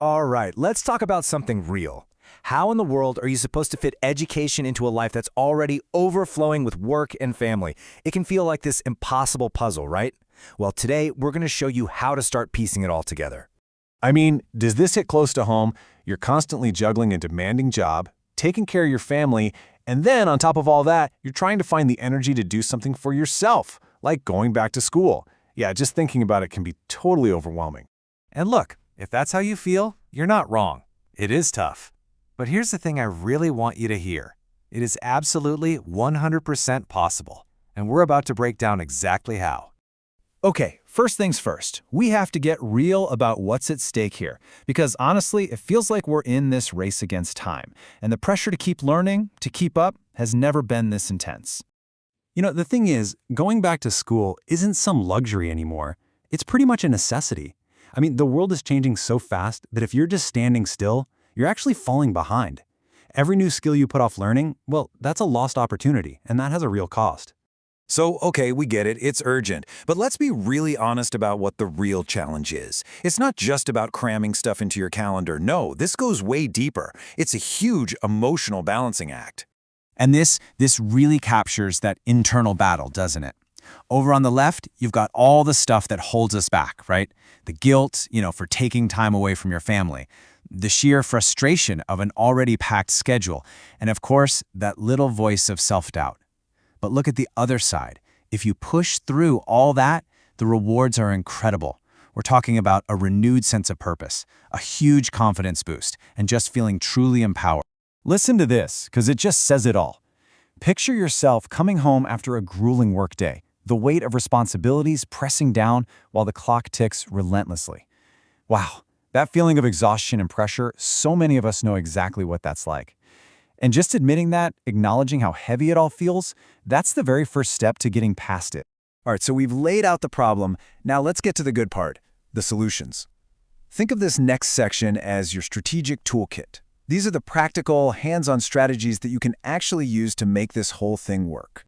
All right, let's talk about something real. How in the world are you supposed to fit education into a life that's already overflowing with work and family? It can feel like this impossible puzzle, right? Well, today we're going to show you how to start piecing it all together. I mean, does this hit close to home? You're constantly juggling a demanding job, taking care of your family, and then on top of all that, you're trying to find the energy to do something for yourself, like going back to school. Yeah, just thinking about it can be totally overwhelming. And look, if that's how you feel, you're not wrong. It is tough. But here's the thing I really want you to hear. It is absolutely 100% possible, and we're about to break down exactly how. Okay, first things first, we have to get real about what's at stake here, because honestly, it feels like we're in this race against time, and the pressure to keep learning, to keep up, has never been this intense. You know, the thing is, going back to school isn't some luxury anymore. It's pretty much a necessity. I mean, the world is changing so fast that if you're just standing still, you're actually falling behind. Every new skill you put off learning, well, that's a lost opportunity, and that has a real cost. So, okay, we get it, it's urgent, but let's be really honest about what the real challenge is. It's not just about cramming stuff into your calendar. No, this goes way deeper. It's a huge emotional balancing act. And this really captures that internal battle, doesn't it? Over on the left, you've got all the stuff that holds us back, right? The guilt, for taking time away from your family, the sheer frustration of an already packed schedule, and of course, that little voice of self-doubt. But look at the other side. If you push through all that, the rewards are incredible. We're talking about a renewed sense of purpose, a huge confidence boost, and just feeling truly empowered. Listen to this, because it just says it all. Picture yourself coming home after a grueling workday, the weight of responsibilities pressing down while the clock ticks relentlessly. Wow, that feeling of exhaustion and pressure, so many of us know exactly what that's like. And just admitting that, acknowledging how heavy it all feels, that's the very first step to getting past it. All right, so we've laid out the problem. Now let's get to the good part, the solutions. Think of this next section as your strategic toolkit. These are the practical, hands-on strategies that you can actually use to make this whole thing work.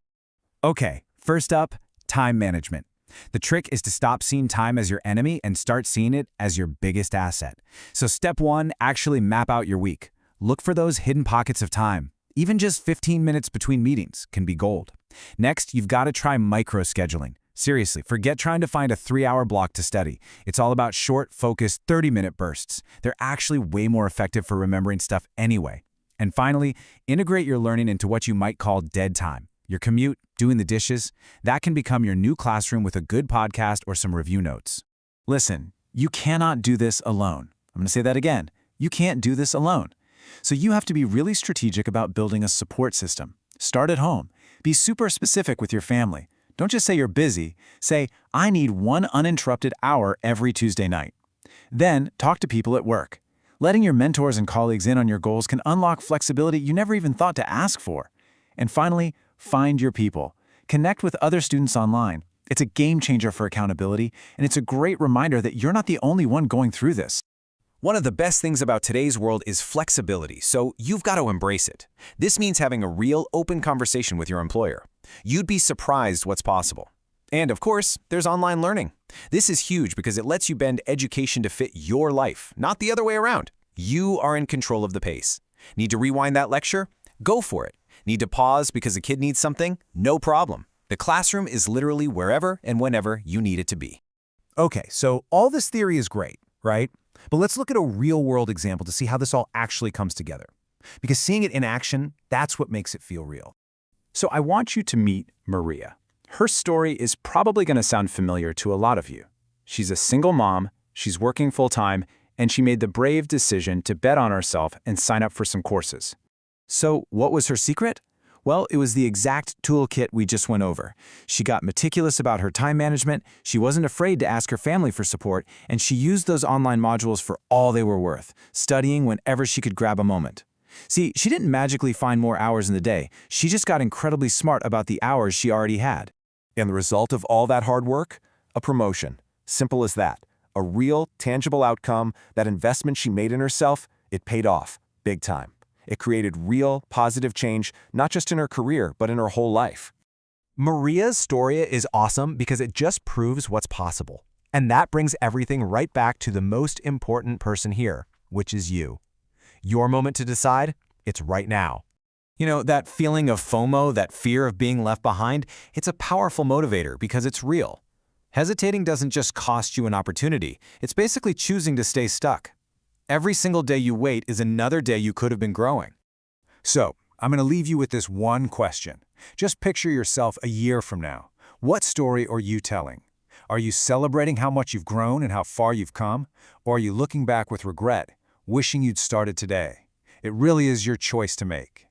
Okay, first up, time management. The trick is to stop seeing time as your enemy and start seeing it as your biggest asset. So step one, actually map out your week. Look for those hidden pockets of time. Even just 15 minutes between meetings can be gold. Next, you've got to try micro-scheduling. Seriously, forget trying to find a 3-hour block to study. It's all about short, focused, 30-minute bursts. They're actually way more effective for remembering stuff anyway. And finally, integrate your learning into what you might call dead time. Your commute, doing the dishes, that can become your new classroom with a good podcast or some review notes. Listen, you cannot do this alone. I'm going to say that again. You can't do this alone. So you have to be really strategic about building a support system. Start at home. Be super specific with your family. Don't just say you're busy. Say, I need 1 uninterrupted hour every Tuesday night. Then talk to people at work. Letting your mentors and colleagues in on your goals can unlock flexibility you never even thought to ask for. And finally, find your people. Connect with other students online. It's a game changer for accountability, and it's a great reminder that you're not the only one going through this. One of the best things about today's world is flexibility, so you've got to embrace it. This means having a real, open conversation with your employer. You'd be surprised what's possible. And of course, there's online learning. This is huge because it lets you bend education to fit your life, not the other way around. You are in control of the pace. Need to rewind that lecture? Go for it. Need to pause because a kid needs something? No problem. The classroom is literally wherever and whenever you need it to be. Okay, so all this theory is great, right? But let's look at a real-world example to see how this all actually comes together. Because seeing it in action, that's what makes it feel real. So I want you to meet Maria. Her story is probably going to sound familiar to a lot of you. She's a single mom, she's working full-time, and she made the brave decision to bet on herself and sign up for some courses. So what was her secret? Well, it was the exact toolkit we just went over. She got meticulous about her time management, she wasn't afraid to ask her family for support, and she used those online modules for all they were worth, studying whenever she could grab a moment. See, she didn't magically find more hours in the day. She just got incredibly smart about the hours she already had. And the result of all that hard work? A promotion. Simple as that. A real, tangible outcome. That investment she made in herself, it paid off. Big time. It created real, positive change, not just in her career, but in her whole life. Maria's story is awesome because it just proves what's possible. And that brings everything right back to the most important person here, which is you. Your moment to decide? It's right now. You know, that feeling of FOMO, that fear of being left behind, it's a powerful motivator because it's real. Hesitating doesn't just cost you an opportunity, it's basically choosing to stay stuck. Every single day you wait is another day you could have been growing. So, I'm going to leave you with this one question. Just picture yourself a year from now. What story are you telling? Are you celebrating how much you've grown and how far you've come? Or are you looking back with regret, wishing you'd started today? It really is your choice to make.